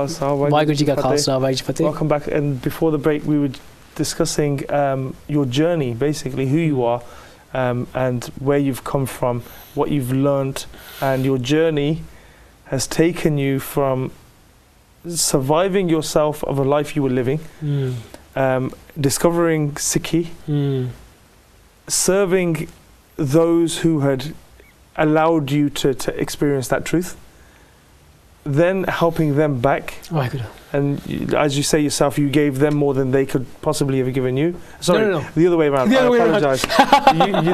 Khalsa, Waheguru Ji Ka Khalsa, Waheguru Ji Ki Fateh. Welcome back. And before the break, we were discussing your journey, basically who you are, and where you've come from, what you've learned, and your journey has taken you from surviving yourself of a life you were living, discovering Sikhi, serving those who had allowed you to experience that truth, then helping them back. And as you say yourself, you gave them more than they could possibly have given you. Sorry, No. the other way around. I apologize.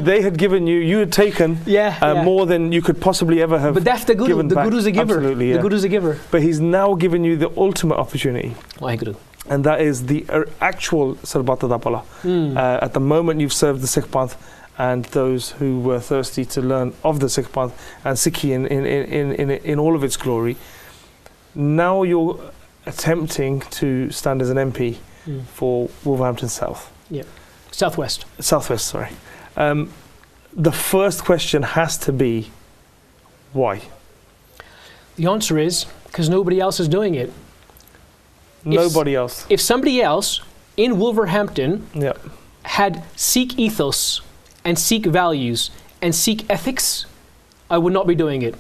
They had given you, you had taken more than you could possibly ever have. But that's the Guru. The Guru's a giver. Absolutely, The Guru's a giver. But he's now given you the ultimate opportunity. Waheguru. And that is the actual Sarbata Dapala. At the moment you've served the Sikh Panth and those who were thirsty to learn of the Sikh Panth and Sikhi in all of its glory. Now you're attempting to stand as an MP for Wolverhampton South. Yeah, Southwest. Southwest, sorry. The first question has to be, why? The answer is, because nobody else is doing it. Nobody else. If somebody else in Wolverhampton Yeah. had Sikh ethos and Sikh values and Sikh ethics, I would not be doing it.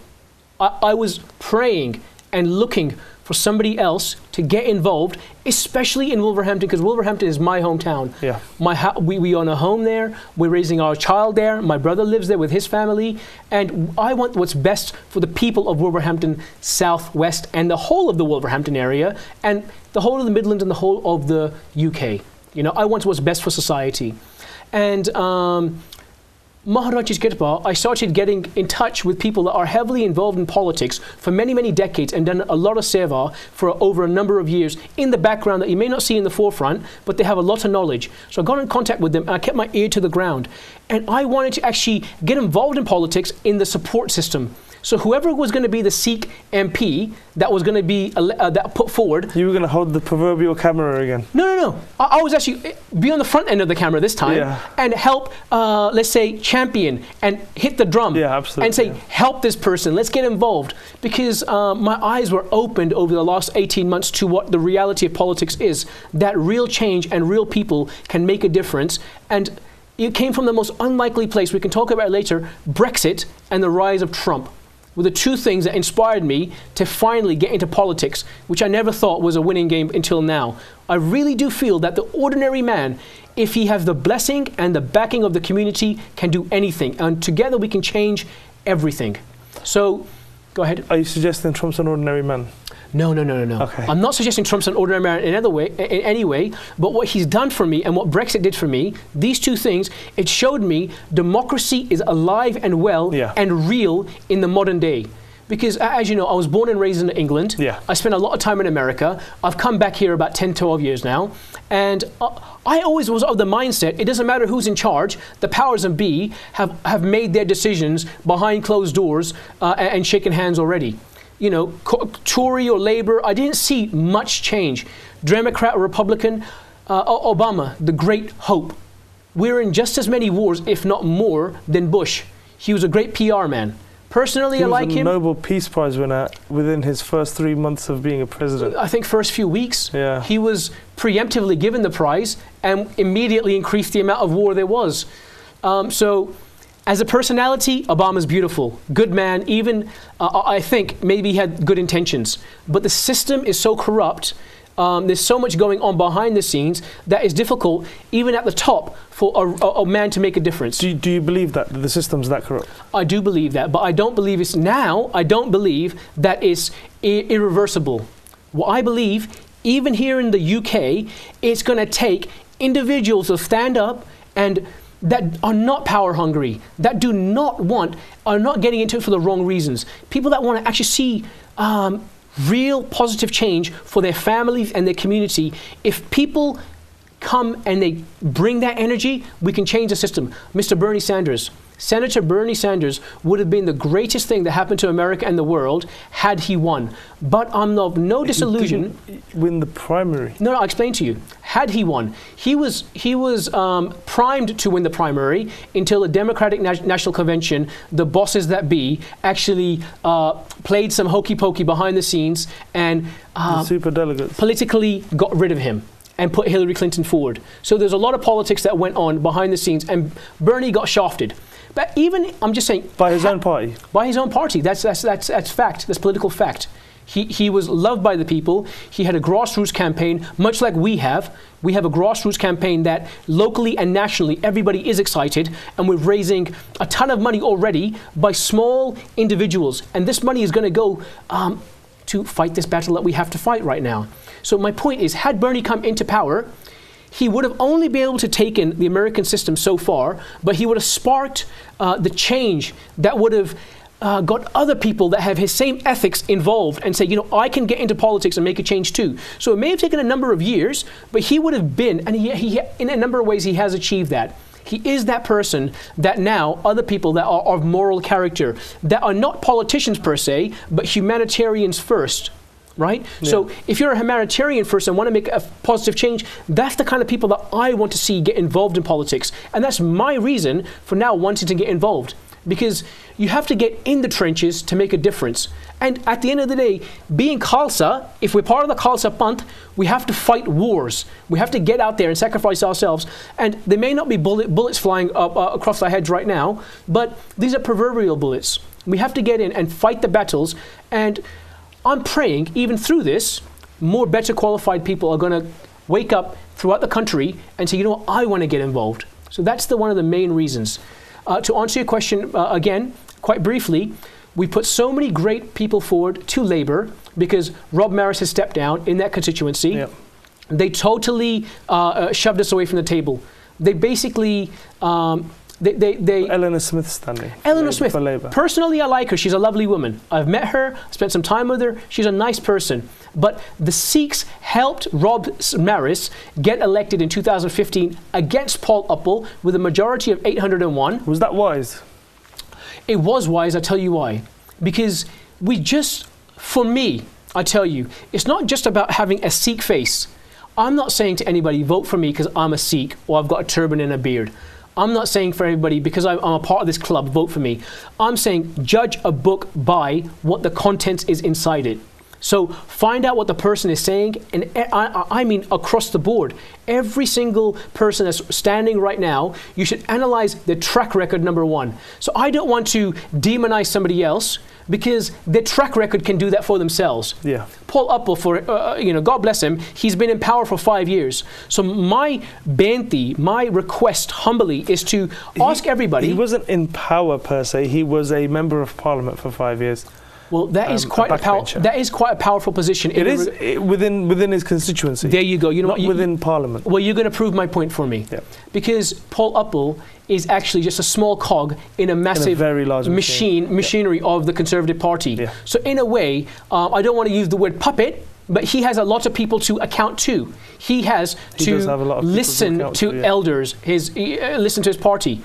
I was praying and looking for somebody else to get involved, especially in Wolverhampton, because Wolverhampton is my hometown. Yeah. We own a home there. We're raising our child there. My brother lives there with his family. And I want what's best for the people of Wolverhampton South West and the whole of the Wolverhampton area and the whole of the Midlands and the whole of the UK. You know, I want what's best for society. And Maharaji's Kirpa, I started getting in touch with people that are heavily involved in politics for many, many decades and done a lot of seva for over a number of years in the background that you may not see in the forefront, but they have a lot of knowledge. So I got in contact with them and I kept my ear to the ground. And I wanted to actually get involved in politics in the support system. So whoever was going to be the Sikh MP that was going to be that put forward. You were going to hold the proverbial camera again. No. I was actually be on the front end of the camera this time and help, let's say, champion and hit the drum and say, help this person, let's get involved. Because my eyes were opened over the last 18 months to what the reality of politics is, that real change and real people can make a difference. And it came from the most unlikely place, we can talk about it later, Brexit and the rise of Trump were the two things that inspired me to finally get into politics, which I never thought was a winning game until now. I really do feel that the ordinary man, if he has the blessing and the backing of the community, can do anything. And together we can change everything. So, go ahead. Are you suggesting Trump's an ordinary man? No. Okay. I'm not suggesting Trump's an ordinary man in any way, but what he's done for me and what Brexit did for me, these two things, it showed me democracy is alive and well and real in the modern day. Because as you know, I was born and raised in England. I spent a lot of time in America. I've come back here about 10, 12 years now. And I always was of the mindset, it doesn't matter who's in charge, the powers that be have made their decisions behind closed doors and shaken hands already. You know, Tory or Labour, I didn't see much change. Democrat or Republican, Obama, the great hope. We're in just as many wars, if not more, than Bush. He was a great PR man. Personally, I like him. He was a Nobel Peace Prize winner within his first 3 months of being a president. I think first few weeks, he was preemptively given the prize and immediately increased the amount of war there was. So, as a personality, Obama's beautiful, good man, even I think maybe he had good intentions. But the system is so corrupt, there's so much going on behind the scenes that is difficult, even at the top, for a man to make a difference. Do you believe that the system's that corrupt? I do believe that, but I don't believe it's now, I don't believe that it's irreversible. What I believe, even here in the UK, it's going to take individuals to stand up and that are not power hungry, that do not want, are not getting into it for the wrong reasons. People that want to actually see real positive change for their families and their community. If people come and they bring that energy, we can change the system. Mr. Bernie Sanders, Senator Bernie Sanders would have been the greatest thing that happened to America and the world had he won. But I'm of no disillusion. He didn't win the primary. No, I'll explain to you. Had he won, he was primed to win the primary until the Democratic National Convention, the bosses that be, actually played some hokey pokey behind the scenes and superdelegates politically got rid of him and put Hillary Clinton forward. So there's a lot of politics that went on behind the scenes, and Bernie got shafted. But even, I'm just saying, by his own party. By his own party. That's fact. That's political fact. He was loved by the people. He had a grassroots campaign, much like we have. We have a grassroots campaign that locally and nationally everybody is excited, and we're raising a ton of money already by small individuals. And this money is going to go to fight this battle that we have to fight right now. So my point is, had Bernie come into power, he would have only been able to take in the American system so far, but he would have sparked the change that would have got other people that have his same ethics involved and say, you know, I can get into politics and make a change too. So it may have taken a number of years, but he would have been, and he in a number of ways he has achieved that. He is that person that now other people that are of moral character, that are not politicians per se, but humanitarians first. Right? Yeah. So if you're a humanitarian first and want to make a positive change, that's the kind of people that I want to see get involved in politics. And that's my reason for now wanting to get involved. Because you have to get in the trenches to make a difference. And at the end of the day, being Khalsa, if we're part of the Khalsa Panth, we have to fight wars. We have to get out there and sacrifice ourselves. And there may not be bullets flying up, across our heads right now, but these are proverbial bullets. We have to get in and fight the battles. And I'm praying, even through this, more better qualified people are going to wake up throughout the country and say, you know what, I want to get involved. So that's one of the main reasons. To answer your question again, quite briefly, we put so many great people forward to Labour because Rob Maris has stepped down in that constituency. Yep. They totally shoved us away from the table. They basically... Eleanor Smith standing. Eleanor Smith. For Labour. Personally, I like her. She's a lovely woman. I've met her, spent some time with her. She's a nice person. But the Sikhs helped Rob Maris get elected in 2015 against Paul Uppal with a majority of 801. Was that wise? It was wise, I tell you why. Because for me, I tell you, it's not just about having a Sikh face. I'm not saying to anybody, vote for me because I'm a Sikh or I've got a turban and a beard. I'm not saying for everybody, because I'm a part of this club, vote for me. I'm saying judge a book by what the content is inside it. So find out what the person is saying, and I mean across the board. Every single person that's standing right now, you should analyze their track record, number one. So I don't want to demonize somebody else, because their track record can do that for themselves. Yeah. Paul Uppal, God bless him, he's been in power for 5 years. So my benti, my request humbly is to ask everybody. He wasn't in power per se, he was a member of parliament for 5 years. Well, that is quite a powerful position. It is within his constituency. There you go. You know not within Parliament. Well, you're going to prove my point for me. Yeah. Because Paul Uppal is actually just a small cog in a massive, very large machinery of the Conservative Party. Yeah. So in a way, I don't want to use the word puppet, but he has a lot of people to account to. He has to listen to elders, listen to his party.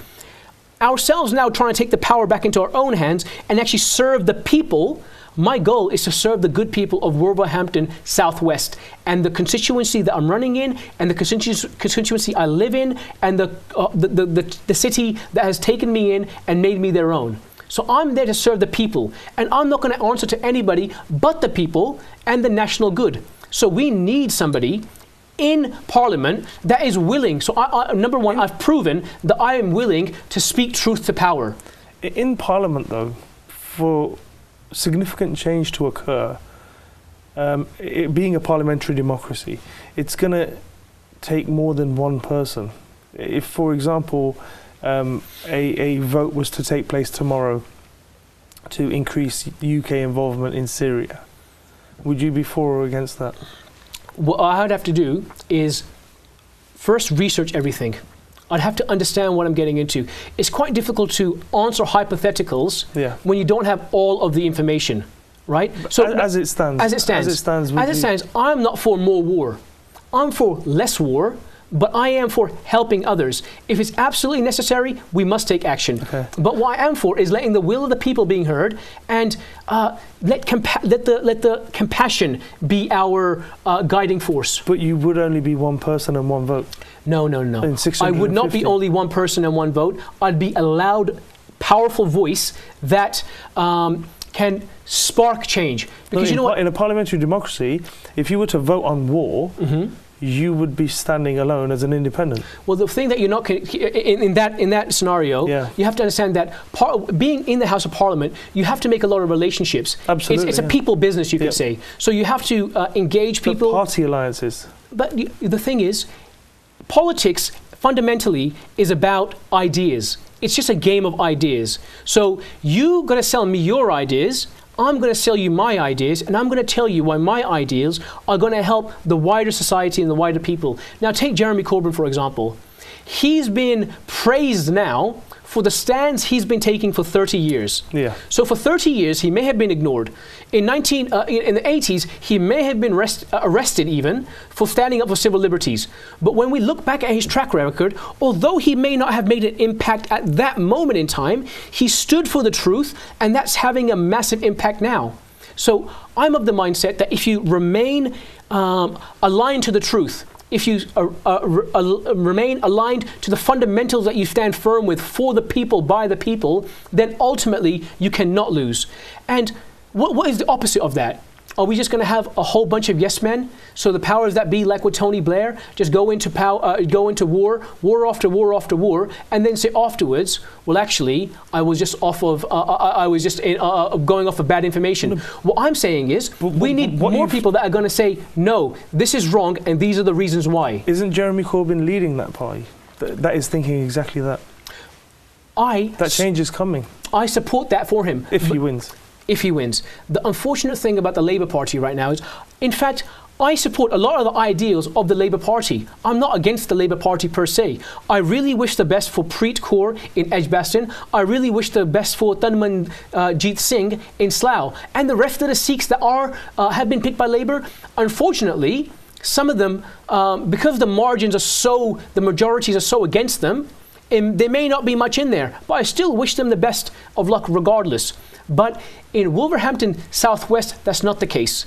Ourselves now trying to take the power back into our own hands and actually serve the people. My goal is to serve the good people of Wolverhampton South West and the constituency that I'm running in, and the constituency I live in, and the city that has taken me in and made me their own. So I'm there to serve the people, and I'm not going to answer to anybody but the people and the national good. So we need somebody in Parliament that is willing. So number one, I've proven that I am willing to speak truth to power. In Parliament, though, for significant change to occur, it being a parliamentary democracy, it's going to take more than one person. If, for example, a vote was to take place tomorrow to increase UK involvement in Syria, would you be for or against that? What I'd have to do is first research everything. I'd have to understand what I'm getting into. It's quite difficult to answer hypotheticals when you don't have all of the information, right? So as it stands, I'm not for more war. I'm for less war, but I am for helping others. If it's absolutely necessary, we must take action. Okay. But what I am for is letting the will of the people being heard, and let the compassion be our guiding force. But you would only be one person and one vote. No. I would not be only one person and one vote. I'd be a loud, powerful voice that can spark change. Because you know what? In a parliamentary democracy, if you were to vote on war, you would be standing alone as an independent. Well, the thing that you're not in that scenario, you have to understand that being in the House of Parliament, you have to make a lot of relationships. Absolutely, it's a people business, you could say. So you have to engage people. Party alliances. But the thing is, politics fundamentally is about ideas. It's just a game of ideas. So you're going to sell me your ideas, I'm going to sell you my ideas, and I'm going to tell you why my ideals are going to help the wider society and the wider people. Now take Jeremy Corbyn, for example. He's been praised now for the stands he's been taking for 30 years. Yeah. So for 30 years, he may have been ignored. In the 80s, he may have been arrested even for standing up for civil liberties. But when we look back at his track record, although he may not have made an impact at that moment in time, he stood for the truth, and that's having a massive impact now. So I'm of the mindset that if you remain aligned to the truth, if you remain aligned to the fundamentals that you stand firm with for the people, by the people, then ultimately you cannot lose. And what is the opposite of that? Are we just going to have a whole bunch of yes men? So the powers that be, like with Tony Blair, just go into war after war after war, and then say afterwards, well, actually, I was just going off of bad information. What I'm saying is, we need more people that are going to say, no, this is wrong, and these are the reasons why. Isn't Jeremy Corbyn leading that party that is thinking exactly that? That change is coming. I support that for him. If he wins. If he wins. The unfortunate thing about the Labour Party right now is, in fact, I support a lot of the ideals of the Labour Party. I'm not against the Labour Party per se. I really wish the best for Preet Kaur in Edgbaston. I really wish the best for Jagmeet Singh in Slough. And the rest of the Sikhs that have been picked by Labour. Unfortunately, some of them, because the majorities are so against them, there may not be much in there. But I still wish them the best of luck regardless. But in Wolverhampton South West, that's not the case.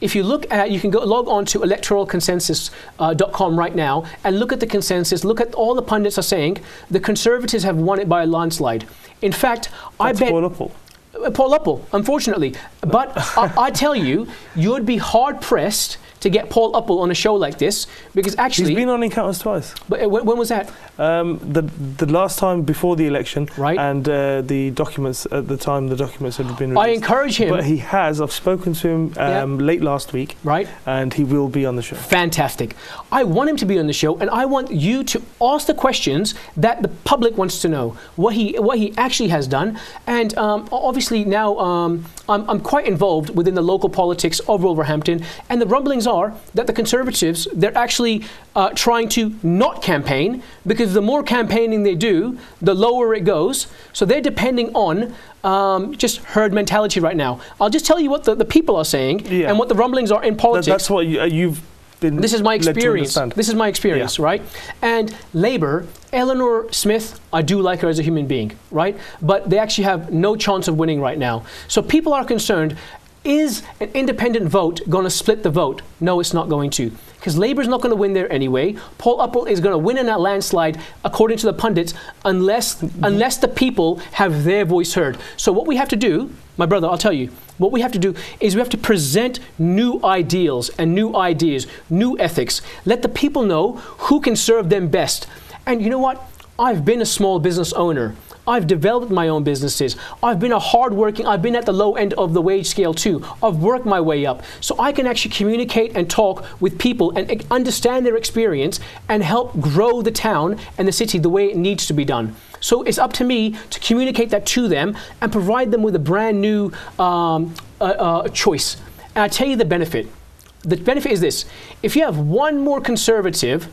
If you look at, you can log on to electoralconsensus.com right now and look at the consensus, look at all the pundits are saying the Conservatives have won it by a landslide. In fact, I bet... Paul Uppal, unfortunately. But I tell you, you'd be hard-pressed to get Paul Uppal on a show like this, because actually... He's been on Encounters twice. But when was that? The last time before the election, right? And the documents, at the time the documents had been released. I encourage him. But he has, I've spoken to him late last week. Right. And he will be on the show. Fantastic. I want him to be on the show, and I want you to ask the questions that the public wants to know, what he actually has done. And obviously now I'm quite involved within the local politics of Wolverhampton, and the rumblings are that the Conservatives, they're actually trying to not campaign, because the more campaigning they do, the lower it goes. So they're depending on just herd mentality right now. I'll just tell you what the people are saying and what the rumblings are in politics. That's what you've been. This is my experience. This is my experience, right? And Labour, Eleanor Smith, I do like her as a human being, right? But they actually have no chance of winning right now. So people are concerned, is an independent vote going to split the vote? No, it's not going to. Because Labour's not going to win there anyway. Paul Uppal is going to win in that landslide, according to the pundits, unless the people have their voice heard. So what we have to do, my brother, I'll tell you, what we have to do is we have to present new ideals and new ideas, new ethics. Let the people know who can serve them best. And you know what? I've been a small business owner. I've developed my own businesses. I've been I've been at the low end of the wage scale too. I've worked my way up. So I can actually communicate and talk with people and understand their experience and help grow the town and the city the way it needs to be done. So it's up to me to communicate that to them and provide them with a brand new choice. And I tell you the benefit. The benefit is this. If you have one more Conservative,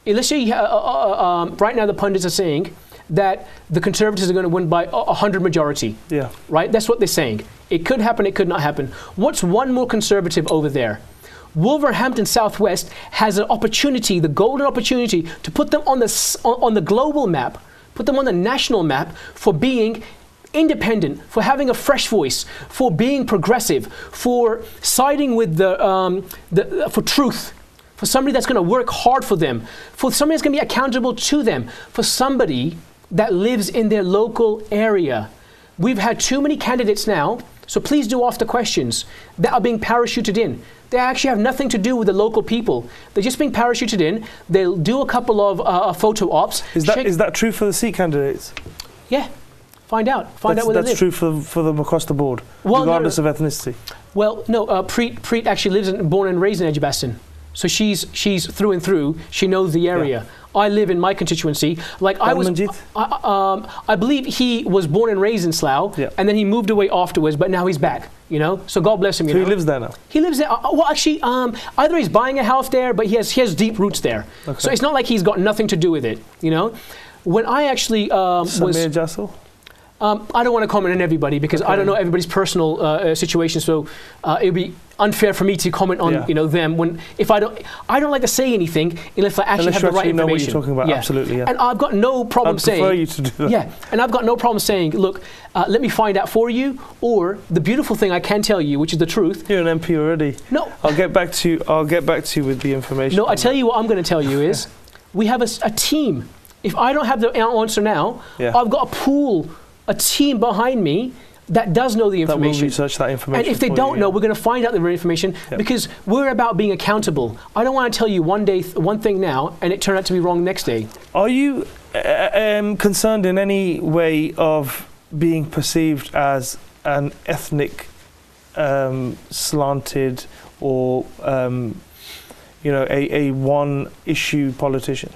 let's say right now the pundits are saying that the Conservatives are going to win by 100 majority. Yeah. Right? That's what they're saying. It could happen, it could not happen. What's one more Conservative over there? Wolverhampton South West has an opportunity, the golden opportunity, to put them on the global map, put them on the national map for being independent, for having a fresh voice, for being progressive, for siding with for truth, for somebody that's going to work hard for them, for somebody that's going to be accountable to them, for somebody that lives in their local area. We've had too many candidates now, so please do ask the questions, that are being parachuted in. They actually have nothing to do with the local people. They're just being parachuted in. They'll do a couple of photo ops. Is that true for the Sikh candidates? Yeah. Find out where they live. That's true for them across the board, regardless of ethnicity. Well, no. Preet actually lives born and raised in Edgbaston, so she's through and through. She knows the area. Yeah. I live in my constituency. Like I believe he was born and raised in Slough, and then he moved away afterwards. But now he's back. You know, so God bless him. So he lives there now. He lives there. Well, actually, either he's buying a house there, but he has deep roots there. Okay. So it's not like he's got nothing to do with it. You know, when I actually Samir Jassel. I don't want to comment on everybody because I don't know everybody's personal situation, so it would be unfair for me to comment on them if I don't like to say anything unless I actually have the right information. Know what you're talking about. Yeah. Absolutely, yeah. And I've got no problem saying. I'd prefer you to do that. Yeah, and I've got no problem saying, look, let me find out for you. Or the beautiful thing I can tell you, which is the truth. You're an MP already. No, I'll get back to you with the information. No, I tell you what I'm going to tell you is, we have a team. If I don't have the answer now, I've got a team behind me that does know the information. That will research that information. And if they don't know, we're going to find out the information because we're about being accountable. I don't want to tell you one thing now and it turn out to be wrong next day. Are you concerned in any way of being perceived as an ethnic slanted or a one issue politician?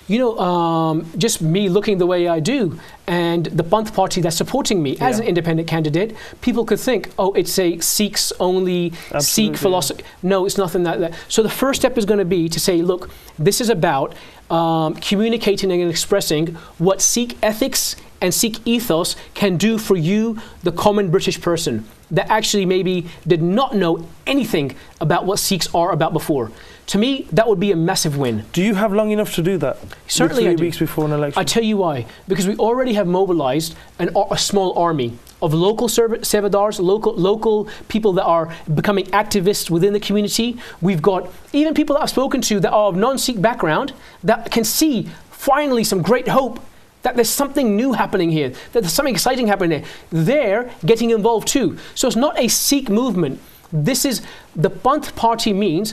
You know, just me looking the way I do and the Panth party that's supporting me as an independent candidate, people could think, oh, it's a Sikhs only, Sikh philosophy. No, it's nothing like that. So the first step is going to be to say, look, this is about communicating and expressing what Sikh ethics and Sikh ethos can do for you, the common British person that actually maybe did not know anything about what Sikhs are about before. To me, that would be a massive win. Do you have long enough to do that? Certainly I do. 3 weeks before an election? I tell you why. Because we already have mobilized a small army of local Sevadars, local people that are becoming activists within the community. We've got even people that I've spoken to that are of non-Sikh background that can see finally some great hope that there's something new happening here, that there's something exciting happening there. They're getting involved too. So it's not a Sikh movement. This is, the Panth party means,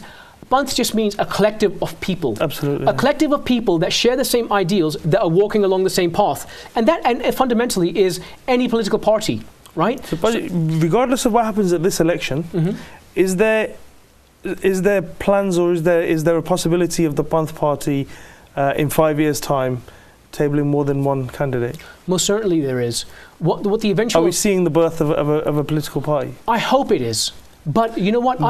Panth just means a collective of people. Absolutely. A collective of people that share the same ideals, that are walking along the same path. And that fundamentally is any political party, right? So, regardless of what happens at this election, is there plans or is there a possibility of the Panth party in 5 years' time tabling more than one candidate? Most certainly there is. What the eventual... Are we seeing the birth of a political party? I hope it is. But you know what?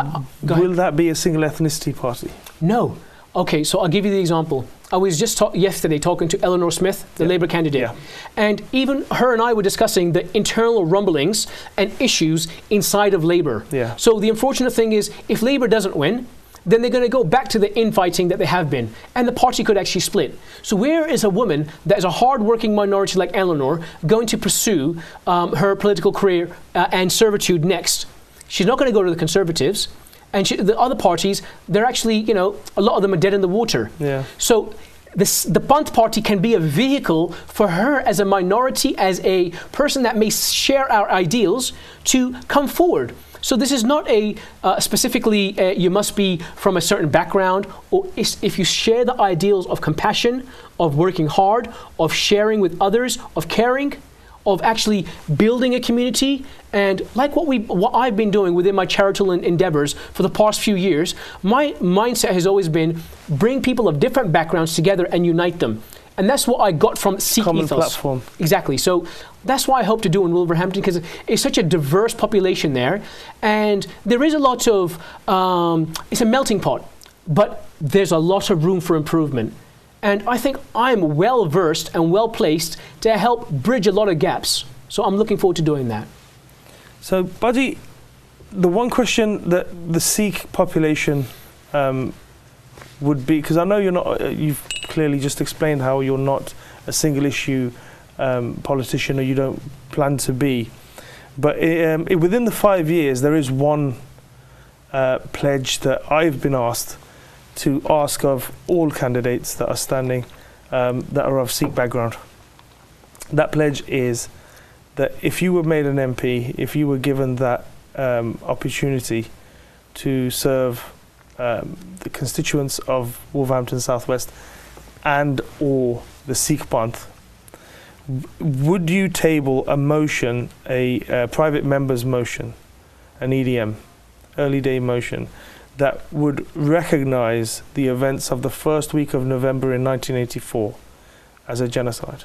Will that be a single ethnicity party? No. Okay, so I'll give you the example. I was just yesterday talking to Eleanor Smith, the Labour candidate. And even her and I were discussing the internal rumblings and issues inside of Labour. So the unfortunate thing is, if Labour doesn't win, then they're going to go back to the infighting that they have been. And the party could actually split. So where is a woman that is a hard-working minority like Eleanor going to pursue her political career and servitude next? She's not going to go to the Conservatives. And the other parties, they're actually, you know, a lot of them are dead in the water. So the Panth party can be a vehicle for her as a minority, as a person that may share our ideals, to come forward. So this is not a specifically you must be from a certain background, or if you share the ideals of compassion, of working hard, of sharing with others, of caring, of actually building a community. And like what I've been doing within my charitable endeavors for the past few years, my mindset has always been bring people of different backgrounds together and unite them. And that's what I got from Sikh common ethos. Platform. Exactly. So that's why I hope to do in Wolverhampton, because it's such a diverse population there. And there is a lot of, it's a melting pot, but there's a lot of room for improvement. And I think I'm well versed and well placed to help bridge a lot of gaps. So I'm looking forward to doing that. So, Budgie, the one question that the Sikh population would be, because I know you're not, you've clearly just explained how you're not a single issue politician, or you don't plan to be, but within the 5 years there is one pledge that I've been asked to ask of all candidates that are standing that are of Sikh background. That pledge is that if you were made an MP, if you were given that opportunity to serve the constituents of Wolverhampton South West and or the Sikh Panth, would you table a motion, a private member's motion, an EDM, early day motion, that would recognise the events of the first week of November in 1984 as a genocide?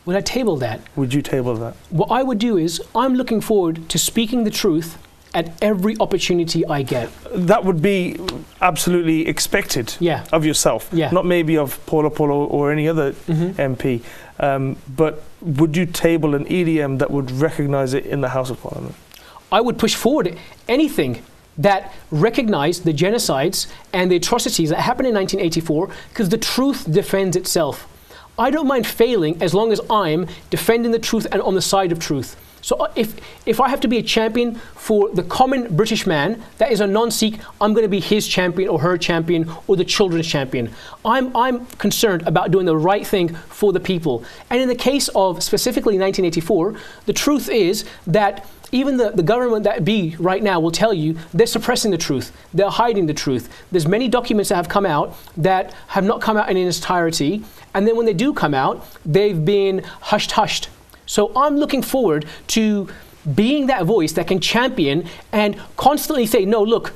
Would I table that? Would you table that? What I would do is, I'm looking forward to speaking the truth at every opportunity I get. That would be absolutely expected of yourself, not maybe of Paula or any other MP, but would you table an EDM that would recognise it in the House of Parliament? I would push forward anything that recognized the genocides and the atrocities that happened in 1984, because the truth defends itself. I don't mind failing as long as I'm defending the truth and on the side of truth. So if I have to be a champion for the common British man that is a non-Sikh, I'm going to be his champion or her champion or the children's champion. I'm concerned about doing the right thing for the people. And in the case of specifically 1984, the truth is that even the government that be right now will tell you they're suppressing the truth. They're hiding the truth. There's many documents that have come out that have not come out in its entirety. And then when they do come out, they've been hushed. So I'm looking forward to being that voice that can champion and constantly say, no, look,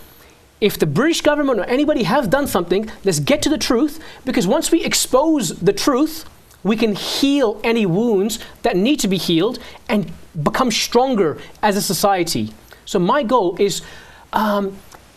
if the British government or anybody has done something, let's get to the truth, because once we expose the truth, we can heal any wounds that need to be healed and become stronger as a society. So my goal is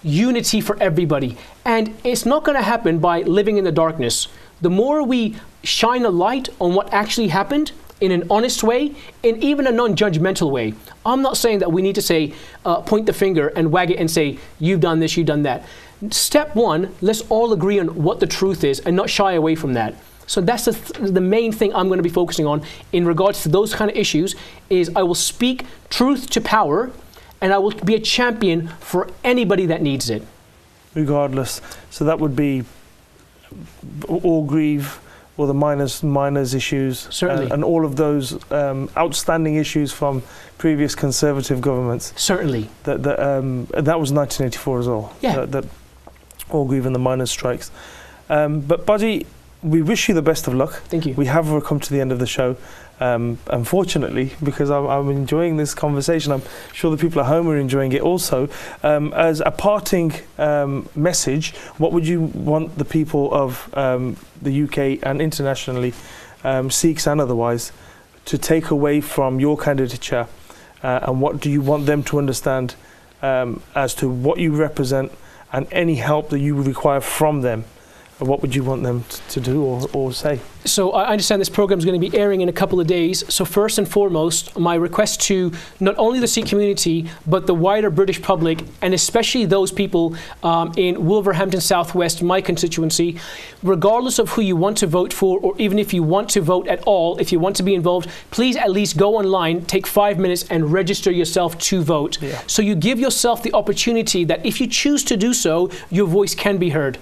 unity for everybody. And it's not going to happen by living in the darkness. The more we shine a light on what actually happened in an honest way, in even a non-judgmental way. I'm not saying that we need to say, point the finger and wag it and say, you've done this, you've done that. Step one, let's all agree on what the truth is and not shy away from that. So that's the main thing I'm going to be focusing on in regards to those kind of issues, is I will speak truth to power, and I will be a champion for anybody that needs it. Regardless. So that would be all grieve, or the minors issues, certainly, and all of those outstanding issues from previous Conservative governments. Certainly. That was 1984 as well. Yeah. That all grieve and the miners' strikes. But Buddy, we wish you the best of luck. Thank you. We have come to the end of the show. Unfortunately, because I'm enjoying this conversation, I'm sure the people at home are enjoying it also. As a parting message, what would you want the people of the UK and internationally, Sikhs and otherwise, to take away from your candidature, and what do you want them to understand as to what you represent and any help that you require from them? What would you want them to do or say? So I understand this program is going to be airing in a couple of days. So first and foremost, my request to not only the Sikh community, but the wider British public, and especially those people in Wolverhampton South West, my constituency, regardless of who you want to vote for, or even if you want to vote at all, if you want to be involved, please at least go online, take 5 minutes and register yourself to vote. Yeah. So you give yourself the opportunity that if you choose to do so, your voice can be heard.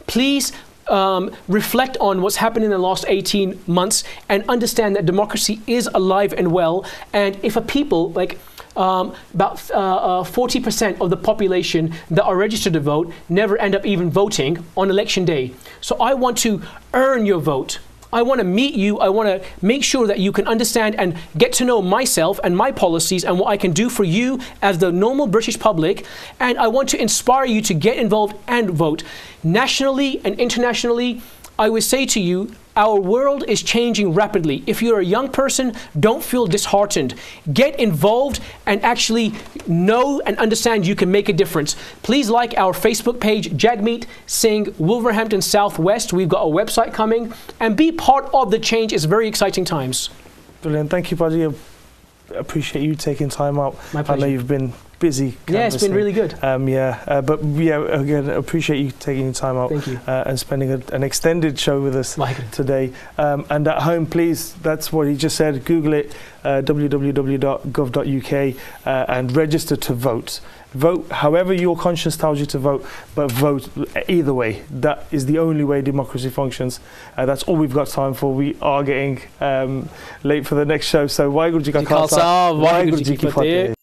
Please reflect on what's happened in the last 18 months and understand that democracy is alive and well. And if a people, like about 40% of the population that are registered to vote never end up even voting on election day. So I want to earn your vote. I want to meet you. I want to make sure that you can understand and get to know myself and my policies and what I can do for you as the normal British public. And I want to inspire you to get involved and vote. Nationally and internationally, I would say to you, our world is changing rapidly. If you're a young person, don't feel disheartened. Get involved and actually know and understand you can make a difference. Please like our Facebook page, Jagmeet Singh, Wolverhampton South West. We've got a website coming, and be part of the change. It's very exciting times. Brilliant. Thank you, Buddy. I appreciate you taking time out. My pleasure. I know you've been busy. Yeah, it's been really good. But again, appreciate you taking your time out. Thank you. And spending an extended show with us today. And at home, please, that's what he just said. Google it, www.gov.uk, and register to vote. Vote however your conscience tells you to vote, but vote either way. That is the only way democracy functions. That's all we've got time for. We are getting late for the next show. So, Waheguru Ji Ka Khalsa, Waheguru Ji Ki Fateh.